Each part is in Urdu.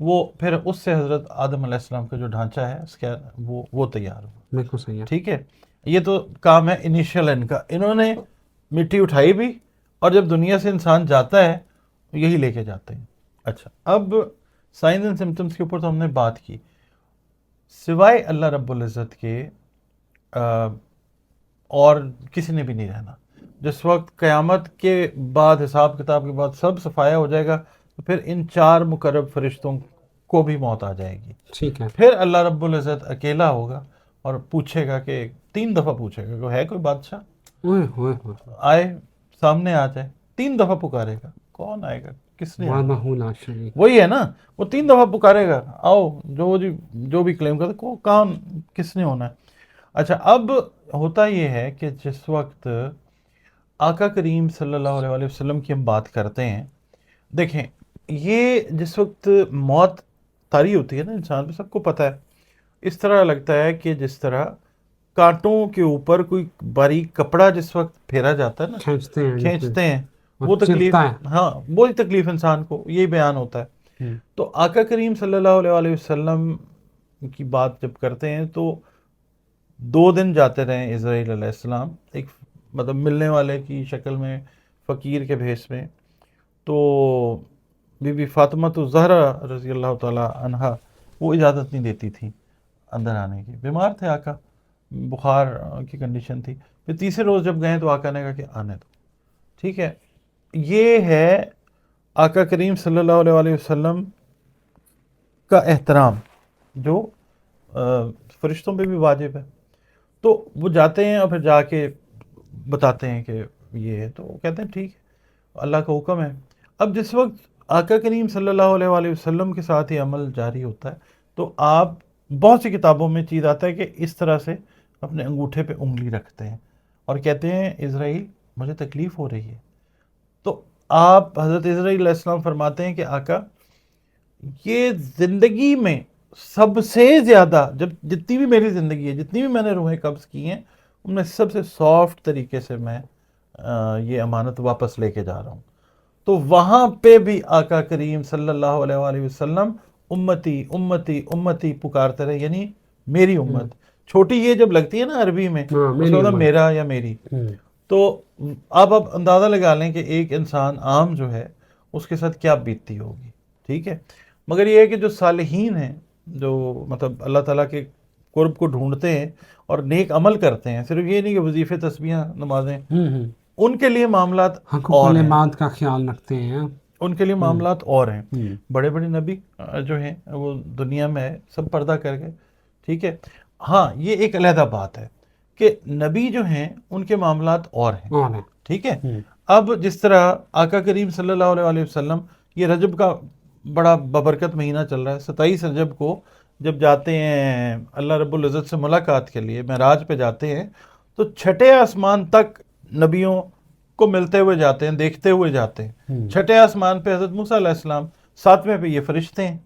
وہ پھر اس سے حضرت آدم علیہ السلام کا جو ڈھانچہ ہے اس کا وہ تیار ہوا. بالکل صحیح ہے. ٹھیک ہے, یہ تو کام ہے انیشیل ان کا. انہوں نے مٹی اٹھائی بھی, اور جب دنیا سے انسان جاتا ہے یہی لے کے جاتے ہیں. اچھا, اب سائنس اینڈ سمٹمس کے اوپر تو ہم نے بات کی. سوائے اللہ رب العزت کے اور کسی نے بھی نہیں رہنا. جس وقت قیامت کے بعد, حساب کتاب کے بعد سب صفایا ہو جائے گا, تو پھر ان 4 مقرب فرشتوں کو بھی موت آ جائے گی. ٹھیک ہے. پھر اللہ رب العزت اکیلا ہوگا اور پوچھے گا کہ 3 دفعہ پوچھے گا کہ ہے کوئی بادشاہ, آئے سامنے آ جائے. 3 دفعہ پکارے گا, کون آئے گا, کس نے آنا؟ وہی ہے نا, وہ 3 دفعہ پکارے گا, آؤ جو بھی کلیم کرتا کو کون کس نے ہونا ہے. اچھا, اب ہوتا یہ ہے کہ جس وقت آقا کریم صلی اللہ علیہ وسلم کی ہم بات کرتے ہیں, دیکھیں یہ جس وقت موت طاری ہوتی ہے نا انسان پہ, سب کو پتہ ہے, اس طرح لگتا ہے کہ جس طرح کانٹوں کے اوپر کوئی باریک کپڑا جس وقت پھیرا جاتا ہے نا, کھینچتے ہیں, وہ تکلیف, ہاں وہی تکلیف انسان کو, یہی بیان ہوتا ہے. تو آقا کریم صلی اللہ علیہ وسلم کی بات جب کرتے ہیں تو 2 دن جاتے رہے اسرائیل علیہ السلام, ایک مطلب ملنے والے کی شکل میں, فقیر کے بھیس میں. تو بی بی فاطمہ الزہرا رضی اللہ تعالی عنہا وہ اجازت نہیں دیتی تھی اندر آنے کی, بیمار تھے آقا, بخار کی کنڈیشن تھی. پھر تیسرے روز جب گئے تو آقا نے کہا کہ آنے دو. ٹھیک ہے, یہ ہے آقا کریم صلی اللہ علیہ وسلم کا احترام جو فرشتوں پہ بھی واجب ہے. تو وہ جاتے ہیں اور پھر جا کے بتاتے ہیں کہ یہ ہے, تو وہ کہتے ہیں ٹھیک ہے, اللہ کا حکم ہے. اب جس وقت آقا کریم صلی اللہ علیہ وسلم کے ساتھ یہ عمل جاری ہوتا ہے تو آپ بہت سی کتابوں میں چیز آتا ہے کہ اس طرح سے اپنے انگوٹھے پہ انگلی رکھتے ہیں اور کہتے ہیں اسرائیل مجھے تکلیف ہو رہی ہے. تو آپ حضرت اسرائیل علیہ السلام فرماتے ہیں کہ آقا یہ زندگی میں سب سے زیادہ, جب جتنی بھی میری زندگی ہے, جتنی بھی میں نے روحیں قبض کی ہیں, ان میں سب سے سافٹ طریقے سے میں یہ امانت واپس لے کے جا رہا ہوں. تو وہاں پہ بھی آقا کریم صلی اللہ علیہ وسلم امتی امتی امتی پکارتے رہے, یعنی میری امت. چھوٹی یہ جب لگتی ہے نا عربی میں, اس کا مطلب میرا یا میری. تو آپ اندازہ لگا لیں کہ ایک انسان عام جو ہے اس کے ساتھ کیا بیتتی ہوگی. ٹھیک ہے, مگر یہ ہے کہ جو صالحین ہیں, جو مطلب اللہ تعالیٰ کے قرب کو ڈھونڈتے ہیں اور نیک عمل کرتے ہیں, صرف یہ نہیں کہ وظیفے تسبیحاں نمازیں, ان کے لیے معاملات اور ہیں, کا خیال رکھتے ہیں, ان کے لیے معاملات اور ہیں. بڑے بڑے نبی جو ہیں وہ دنیا میں سب پردہ کر گئے. ٹھیک ہے, ہاں یہ ایک علیحدہ بات ہے کہ نبی جو ہیں ان کے معاملات اور ہیں. ٹھیک ہے, اب جس طرح آقا کریم صلی اللہ علیہ وسلم, یہ رجب کا بڑا ببرکت مہینہ چل رہا ہے, 27 رجب کو جب جاتے ہیں اللہ رب العزت سے ملاقات کے لیے, معراج پہ جاتے ہیں, تو 6 آسمان تک نبیوں کو ملتے ہوئے جاتے ہیں, دیکھتے ہوئے جاتے ہیں. 6 آسمان پہ حضرت موسیٰ علیہ السلام, 7ویں پہ یہ فرشتے ہیں.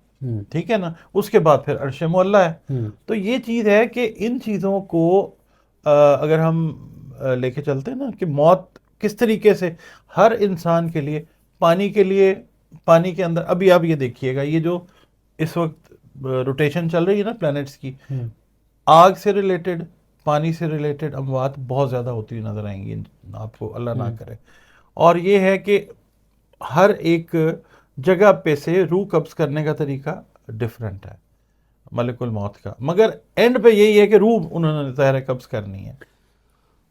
ٹھیک ہے نا, اس کے بعد پھر عرش معلیٰ ہے. تو یہ چیز ہے کہ ان چیزوں کو اگر ہم لے کے چلتے ہیں نا کہ موت کس طریقے سے ہر انسان کے لیے, پانی کے اندر, ابھی آپ یہ دیکھیے گا, یہ جو اس وقت روٹیشن چل رہی ہے نا پلانٹس کی, آگ سے ریلیٹڈ, پانی سے ریلیٹڈ اموات بہت زیادہ ہوتی ہوئی نظر آئیں گی آپ کو, اللہ نہ کرے. اور یہ ہے کہ ہر ایک جگہ پہ سے روح قبض کرنے کا طریقہ ڈفرینٹ ہے ملک الموت کا, مگر اینڈ پہ یہی ہے کہ روح انہوں نے ظاہر قبض کرنی ہے.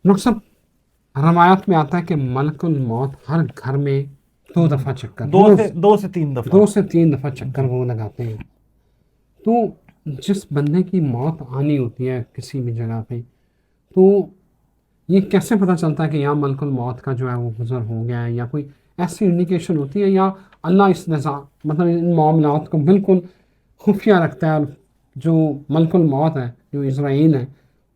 ڈاکٹر صاحب, روایات میں آتا ہے کہ ملک الموت ہر گھر میں 2 دفعہ چکر, 2 سے 3 دفعہ چکر وہ لگاتے ہیں. تو جس بندے کی موت آنی ہوتی ہے کسی بھی جگہ پہ, تو یہ کیسے پتہ چلتا ہے کہ یہاں ملک الموت کا جو ہے وہ گزر ہو گیا ہے, یا کوئی ایسی انڈیکیشن ہوتی ہے, یا اللہ اس نظام مطلب ان معاملات کو بالکل خفیہ رکھتا ہے, جو ملک الموت ہے, جو اسرائیل ہے,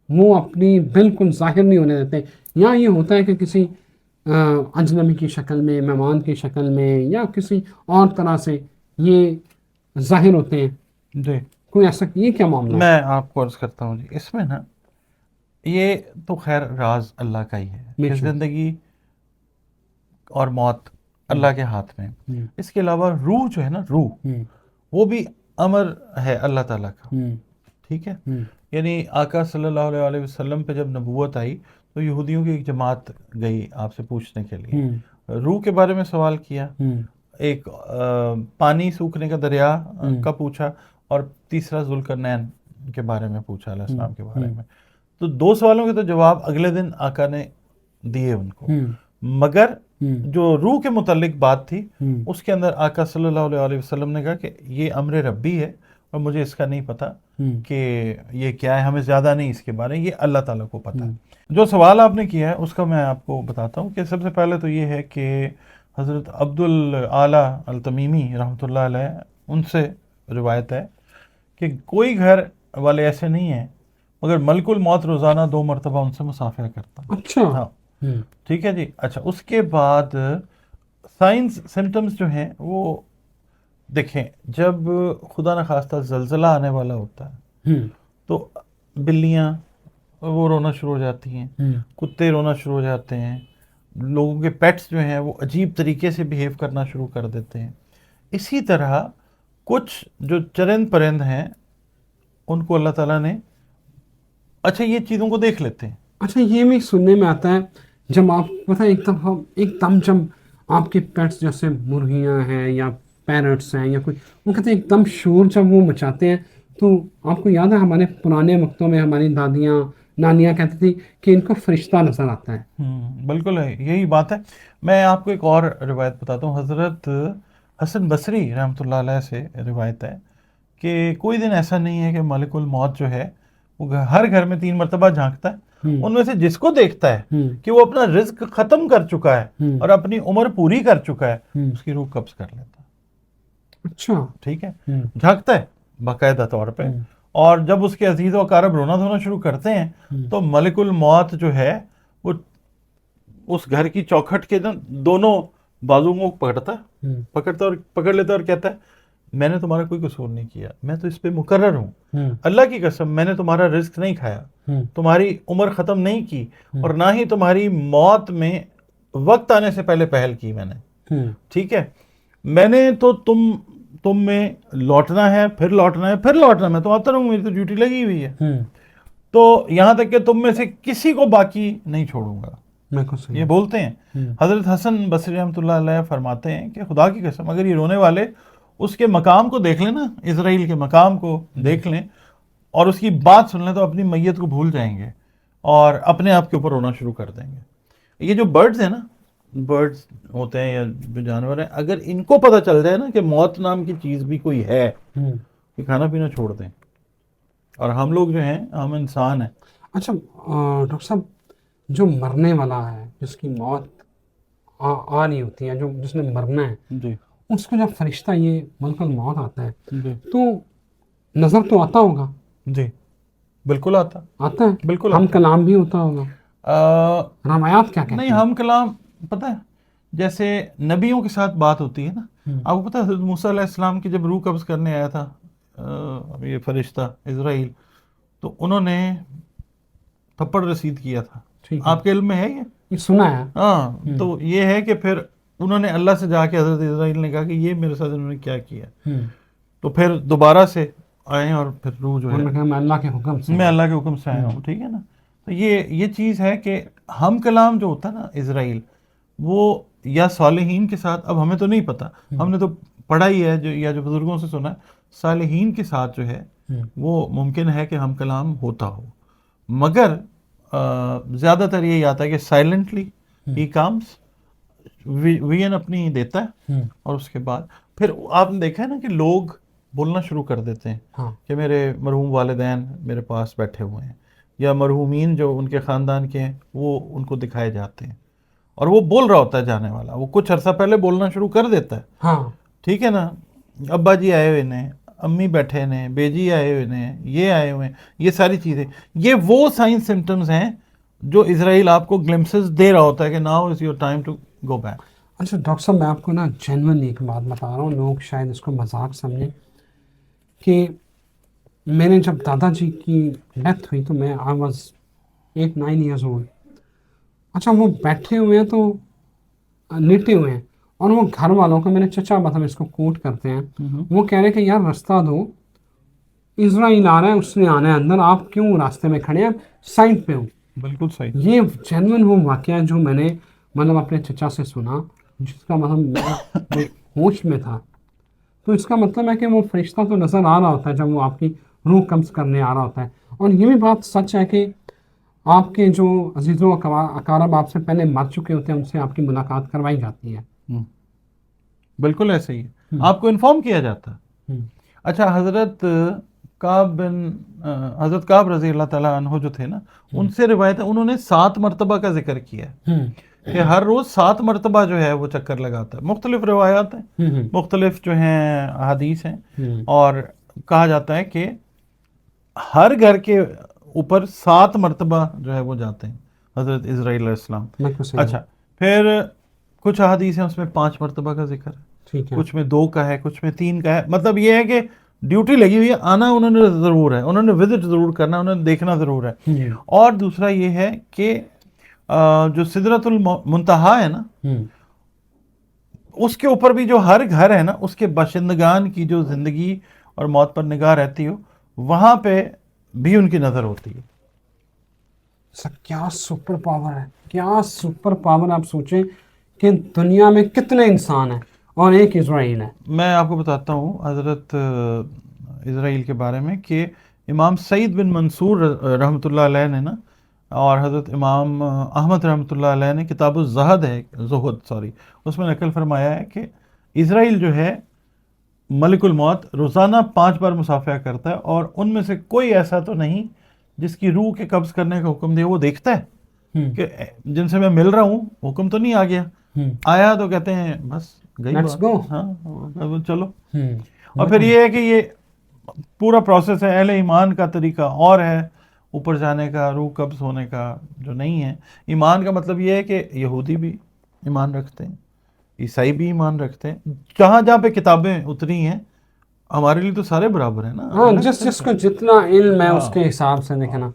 وہ اپنی بالکل ظاہر نہیں ہونے دیتے, یا یہ ہوتا ہے کہ کسی اجنبی کی شکل میں, مہمان کی شکل میں, یا کسی اور طرح سے یہ ظاہر ہوتے ہیں؟ جی, کوئی ایسا, یہ کیا معاملہ ہے؟ میں آپ کو عرض کرتا ہوں جی, اس میں نا یہ تو خیر راز اللہ کا ہی ہے کہ زندگی اور موت اللہ کے ہاتھ میں. اس کے علاوہ روح جو ہے نا, روح وہ بھی امر ہے اللہ تعالیٰ کا. ٹھیک ہے, یعنی آقا صلی اللہ علیہ وسلم پہ جب نبوت آئی تو یہودیوں کی ایک جماعت گئی آپ سے پوچھنے کے لیے, روح کے بارے میں سوال کیا, ایک پانی سوکھنے کا دریا کا پوچھا, اور تیسرا ذوالقرنین کے بارے میں پوچھا, علیہ السلام کے بارے میں. تو 2 سوالوں کے تو جواب اگلے دن آقا نے دیے ان کو, مگر جو روح کے متعلق بات تھی اس کے اندر آقا صلی اللہ علیہ وسلم نے کہا کہ یہ امر ربی ہے اور مجھے اس کا نہیں پتا کہ یہ کیا ہے, ہمیں زیادہ نہیں اس کے بارے, یہ اللہ تعالیٰ کو پتا ہے. جو سوال آپ نے کیا ہے اس کا میں آپ کو بتاتا ہوں کہ سب سے پہلے تو یہ ہے کہ حضرت عبد الاعلیٰ التمیمی رحمۃ اللہ علیہ ان سے روایت ہے کہ کوئی گھر والے ایسے نہیں ہیں مگر ملک الموت روزانہ 2 مرتبہ ان سے مصافحہ کرتا. اچھا, ہاں ٹھیک ہے جی. اچھا, اس کے بعد سائنس سمٹمز جو ہیں وہ دیکھیں, جب خدا نخواستہ زلزلہ آنے والا ہوتا ہے تو بلیاں وہ رونا شروع ہو جاتی ہیں, کتے رونا شروع ہو جاتے ہیں, لوگوں کے پیٹس جو ہیں وہ عجیب طریقے سے بیہیو کرنا شروع کر دیتے ہیں. اسی طرح کچھ جو چرند پرند ہیں ان کو اللہ تعالیٰ نے اچھا یہ چیزوں کو دیکھ لیتے ہیں. اچھا, یہ بھی سننے میں آتا ہے جب آپ پتہ ایک دم جب آپ کے پیٹس جیسے مرغیاں ہیں یا پیرٹس ہیں یا کوئی, وہ کہتے ہیں ایک دم شور جب وہ مچاتے ہیں, تو آپ کو یاد ہے ہمارے پرانے وقتوں میں ہماری دادیاں نانیاں کہتی تھی کہ ان کو فرشتہ نظر آتا ہے. بالکل ہے, یہی بات ہے. میں آپ کو ایک اور روایت بتاتا ہوں. حضرت حسن بصری رحمۃ اللہ علیہ سے روایت ہے کہ کوئی دن ایسا نہیں ہے کہ ملک الموت جو ہے وہ ہر گھر میں 3 مرتبہ جھانکتا ہے, ان میں سے جس کو دیکھتا ہے کہ وہ اپنا رزق ختم کر چکا ہے اور اپنی عمر پوری کر چکا ہے, اس کی روح قبض کر لیتا ہے. اچھا, ٹھیک ہے, جھانکتا ہے باقاعدہ طور پہ, اور جب اس کے عزیز و اقارب رونا دھونا شروع کرتے ہیں تو ملک الموت جو ہے وہ اس گھر کی چوکھٹ کے دونوں بازوؤں کو پکڑ لیتا ہے اور کہتا ہے میں نے تمہارا کوئی قصور نہیں کیا, میں تو اس پہ مقرر ہوں, اللہ کی قسم میں نے تمہارا رزق نہیں کھایا, تمہاری عمر ختم نہیں کی, اور نہ ہی تمہاری موت میں وقت آنے سے پہلے پہل کی میں نے. ٹھیک ہے, میں نے تو تم میں لوٹنا ہے, پھر لوٹنا ہے, پھر لوٹنا ہے, میں تو آتا رہوں, میری تو ڈیوٹی لگی ہوئی ہے, تو یہاں تک کہ تم میں سے کسی کو باقی نہیں چھوڑوں گا. یہ بولتے ہیں. حضرت حسن بصری رحمۃ اللہ علیہ فرماتے ہیں کہ خدا کی قسم اگر یہ رونے والے اس کے مقام کو دیکھ لیں نا, اسرائیل کے مقام کو دیکھ لیں اور اس کی بات سن لیں تو اپنی میت کو بھول جائیں گے اور اپنے آپ کے اوپر رونا شروع کر دیں گے. یہ جو برڈز ہیں نا, برڈز ہوتے ہیں یا جو جانور ہیں, اگر ان کو پتہ چل جائے نا کہ موت نام کی چیز بھی کوئی ہے, کہ کھانا پینا چھوڑ دیں. اور ہم لوگ جو ہیں ہم انسان ہیں. اچھا ڈاکٹر صاحب, جو مرنے والا ہے, جس کی موت آ رہی ہوتی ہے, جس نے مرنا ہے, جی, اس کو جب فرشتہ یہ ملک الموت آتا ہے جی, تو نظر تو آتا ہوگا؟ جی بالکل آتا ہے, بالکل. ہم کلام بھی ہوتا ہوگا, روایات کیا کہتے ہیں؟ نہیں, ہم کلام پتہ ہے جیسے نبیوں کے ساتھ بات ہوتی ہے نا, آپ کو پتہ ہے حضرت موسیٰ علیہ السلام کی جب روح قبض کرنے آیا تھا یہ فرشتہ اسرائیل, تو انہوں نے تھپڑ رسید کیا تھا. آپ کے علم میں ہے یہ سنا ہے؟ ہاں, تو یہ ہے کہ پھر انہوں نے اللہ سے جا کے حضرت اسرائیل نے کہا کہ یہ میرے ساتھ انہوں نے کیا کیا, تو پھر دوبارہ سے آئے اور پھر روح جو ہے میں اللہ کے حکم سے آیا ہوں. ٹھیک ہے نا, تو یہ چیز ہے کہ ہم کلام جو ہوتا ہے نا اسرائیل, وہ یا صالحین کے ساتھ, اب ہمیں تو نہیں پتا, ہم نے تو پڑھا ہی ہے یا جو بزرگوں سے سنا ہے, صالحین کے ساتھ جو ہے وہ ممکن ہے کہ ہم کلام ہوتا ہو, مگر زیادہ تر یہی آتا ہے کہ سائلنٹلی ہی کامس, ویژن اپنی دیتا ہے, اور اس کے بعد پھر آپ نے دیکھا ہے نا کہ لوگ بولنا شروع کر دیتے ہیں کہ میرے مرحوم والدین میرے پاس بیٹھے ہوئے ہیں, یا مرحومین جو ان کے خاندان کے ہیں وہ ان کو دکھائے جاتے ہیں, اور وہ بول رہا ہوتا ہے جانے والا, وہ کچھ عرصہ پہلے بولنا شروع کر دیتا ہے. ٹھیک ہے نا, ابا جی آئے ہوئے ہیں, امی بیٹھے ہیں, بیجی آئے ہوئے ہیں, یہ آئے ہوئے ہیں, یہ ساری چیزیں, یہ وہ سائنس سمٹمز ہیں جو اسرائیل آپ کو گلمپسز دے رہا ہوتا ہے کہ now is your time to go back. اچھا ڈاکٹر صاحب, میں آپ کو نا جینوئنلی ایک بات بتا رہا ہوں, لوگ شاید اس کو مذاق سمجھیں, کہ میں نے جب دادا جی کی ڈیتھ ہوئی تو میں آئی واز 8-9 ایئرز اولڈ. اچھا وہ بیٹھے ہوئے ہیں تو لیٹے ہوئے ہیں, اور وہ گھر والوں کو، میرے چچا مطلب اس کو کوٹ کرتے ہیں، وہ کہہ رہے کہ یار رستہ دو، اسرائیل آ رہا ہے، اس نے آنا ہے اندر، آپ کیوں راستے میں کھڑے ہیں، سائڈ پہ ہو. بالکل صحیح. یہ جینوئن وہ واقعہ جو میں نے مطلب اپنے چچا سے سنا، جس کا مطلب میں ہوش میں تھا. تو اس کا مطلب ہے کہ وہ فرشتہ تو نظر آ رہا ہوتا ہے جب وہ آپ کی روح قبض کرنے آ رہا ہوتا ہے. اور یہ بھی بات سچ ہے کہ آپ کے جو عزیز و اقارب آپ سے پہلے مر چکے ہوتے ہیں، ان سے آپ کی ملاقات کروائی جاتی ہے. بالکل ایسے ہی ہے، آپ کو انفارم کیا جاتا ہے. اچھا، حضرت کعب رضی اللہ تعالیٰ عنہ جو تھے نا، ان سے روایت ہے انہوں نے 7 مرتبہ کا ذکر کیا ہے کہ ہر روز 7 مرتبہ جو ہے وہ چکر لگاتا ہے. مختلف روایات ہیں، مختلف جو ہیں احادیث ہیں، اور کہا جاتا ہے کہ ہر گھر کے اوپر 7 مرتبہ جو ہے وہ جاتے ہیں حضرت اسرائیل علیہ السلام. اچھا، پھر کچھ احادیث ہیں اس میں 5 مرتبہ کا ذکر ہے، کچھ میں 2 کا ہے، کچھ میں 3 کا ہے. مطلب یہ ہے کہ ڈیوٹی لگی ہوئی ہے، آنا انہوں نے ضرور ہے، انہوں نے وزٹ ضرور کرنا، انہوں نے دیکھنا ضرور ہے. اور دوسرا یہ ہے کہ جو سدرۃ المنتہا ہے نا، اس کے اوپر بھی جو ہر گھر ہے نا، اس کے باشندگان کی جو زندگی اور موت پر نگاہ رہتی ہو، وہاں پہ بھی ان کی نظر ہوتی ہے. کیا سپر پاور ہے، کیا سپر پاور. آپ سوچیں کہ دنیا میں کتنے انسان ہیں اور ایک اسرائیل ہے. میں آپ کو بتاتا ہوں حضرت اسرائیل کے بارے میں کہ امام سعید بن منصور رحمۃ اللہ علیہ نے نا، اور حضرت امام احمد رحمۃ اللہ علیہ نے کتاب الزہد ہے، اس میں نقل فرمایا ہے کہ اسرائیل جو ہے ملک الموت روزانہ 5 بار مصافحہ کرتا ہے، اور ان میں سے کوئی ایسا تو نہیں جس کی روح کے قبض کرنے کا حکم دے. وہ دیکھتا ہے کہ جن سے میں مل رہا ہوں حکم تو نہیں آ گیا، آیا تو کہتے ہیں بس گئی بات، ہاں چلو. اور پھر یہ ہے کہ یہ پورا پروسیس ہے. اہل ایمان کا طریقہ اور ہے اوپر جانے کا، روح قبض ہونے کا جو نہیں ہے. ایمان کا مطلب یہ ہے کہ یہودی بھی ایمان رکھتے ہیں، عیسائی بھی ایمان رکھتے ہیں. جہاں جہاں پہ کتابیں اتری ہیں، ہمارے لیے تو سارے برابر ہیں نا. ہاں، جس کو جتنا علم ہے اس کے حساب سے دیکھنا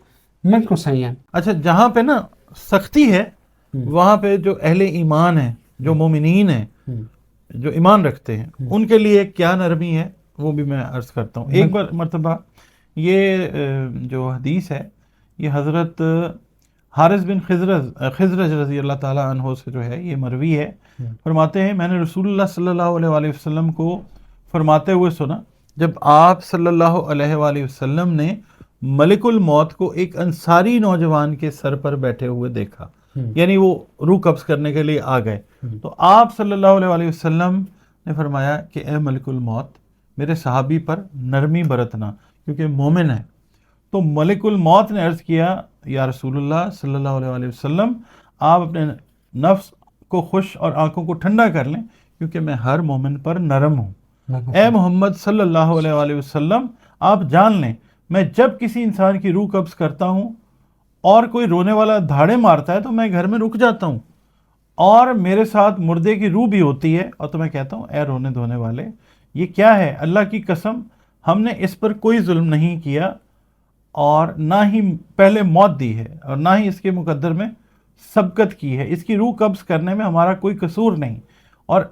بالکل صحیح ہے. اچھا، جہاں پہ نا سختی ہے، وہاں پہ جو اہل ایمان ہیں، جو مومنین ہیں، جو ایمان رکھتے ہیں، ان کے لیے کیا نرمی ہے وہ بھی میں عرض کرتا ہوں. ایک بار مرتبہ یہ جو حدیث ہے یہ حضرت حارث بن خزرج رضی اللہ تعالیٰ عنہ سے جو ہے یہ مروی ہے. فرماتے ہیں میں نے رسول اللہ صلی اللہ علیہ وآلہ وسلم کو فرماتے ہوئے سنا جب آپ صلی اللہ علیہ وآلہ وسلم نے ملک الموت کو ایک انصاری نوجوان کے سر پر بیٹھے ہوئے دیکھا، یعنی وہ روح قبض کرنے کے لیے آ گئے. تو آپ صلی اللہ علیہ وآلہ وسلم نے فرمایا کہ اے ملک الموت، میرے صحابی پر نرمی برتنا کیونکہ مومن ہے. تو ملک الموت نے عرض کیا یا رسول اللہ صلی اللہ علیہ وآلہ وسلم، آپ اپنے نفس کو خوش اور آنکھوں کو ٹھنڈا کر لیں کیونکہ میں ہر مومن پر نرم ہوں. اے محمد صلی اللہ علیہ وآلہ وسلم، آپ جان لیں میں جب کسی انسان کی روح قبض کرتا ہوں اور کوئی رونے والا دھاڑے مارتا ہے تو میں گھر میں رک جاتا ہوں، اور میرے ساتھ مردے کی روح بھی ہوتی ہے، اور تو میں کہتا ہوں اے رونے دھونے والے، یہ کیا ہے؟ اللہ کی قسم ہم نے اس پر کوئی ظلم نہیں کیا، اور نہ ہی پہلے موت دی ہے اور نہ ہی اس کے مقدر میں سبقت کی ہے. اس کی روح قبض کرنے میں ہمارا کوئی قصور نہیں، اور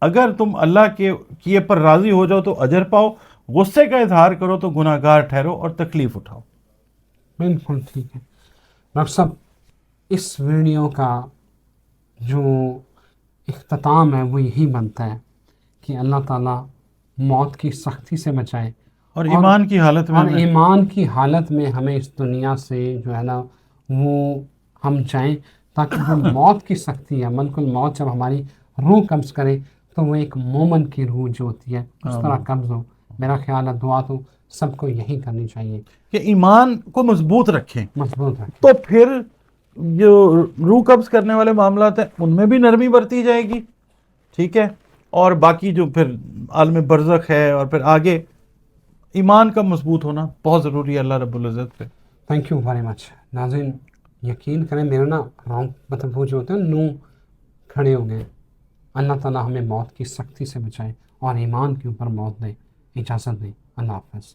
اگر تم اللہ کے کیے پر راضی ہو جاؤ تو اجر پاؤ، غصے کا اظہار کرو تو گناہ گار ٹھہرو اور تکلیف اٹھاؤ. بالکل ٹھیک ہے ڈاکٹر صاحب. اس ویڈیو کا جو اختتام ہے وہ یہی بنتا ہے کہ اللہ تعالیٰ موت کی سختی سے بچائے، اور ایمان کی حالت میں ایمان کی حالت میں ہمیں اس دنیا سے جو ہے نا وہ ہم جائیں، تاکہ وہ موت کی سختی ہے، ملک الموت جب ہماری روح قبض کرے تو وہ ایک مومن کی روح جو ہوتی ہے اس طرح قبض ہو. میرا خیال ہے دعا تو سب کو یہی کرنی چاہیے کہ ایمان کو مضبوط رکھیں. تو پھر جو روح قبض کرنے والے معاملات ہیں ان میں بھی نرمی برتی جائے گی، ٹھیک ہے. اور باقی جو پھر عالم برزخ ہے اور پھر آگے، ایمان کا مضبوط ہونا بہت ضروری ہے اللہ رب العزت پہ. Thank you very much. ناظرین یقین کریں میرا نا رونگ مطلب وہ جو ہوتے ہیں نو کھڑے ہو گئے. اللہ تعالیٰ ہمیں موت کی سختی سے بچائے اور ایمان کے اوپر موت دے. اجازت دیں. اللہ حافظ.